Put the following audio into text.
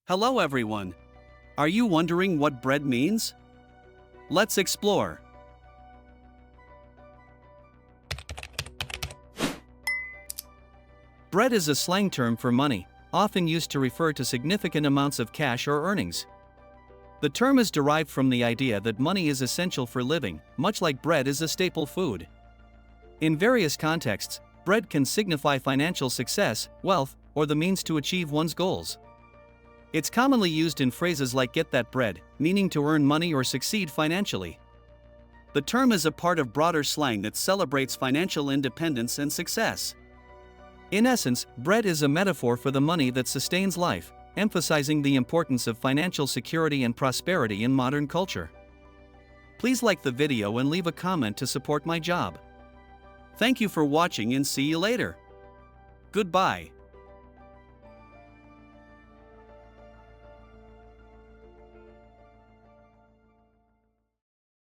Hello everyone. Are you wondering what bread means? Let's explore. Bread is a slang term for money, often used to refer to significant amounts of cash or earnings. The term is derived from the idea that money is essential for living, much like bread is a staple food. In various contexts, bread can signify financial success, wealth, or the means to achieve one's goals. It's commonly used in phrases like "get that bread," meaning to earn money or succeed financially. The term is a part of broader slang that celebrates financial independence and success. In essence, bread is a metaphor for the money that sustains life, emphasizing the importance of financial security and prosperity in modern culture. Please like the video and leave a comment to support my job. Thank you for watching and see you later. Goodbye.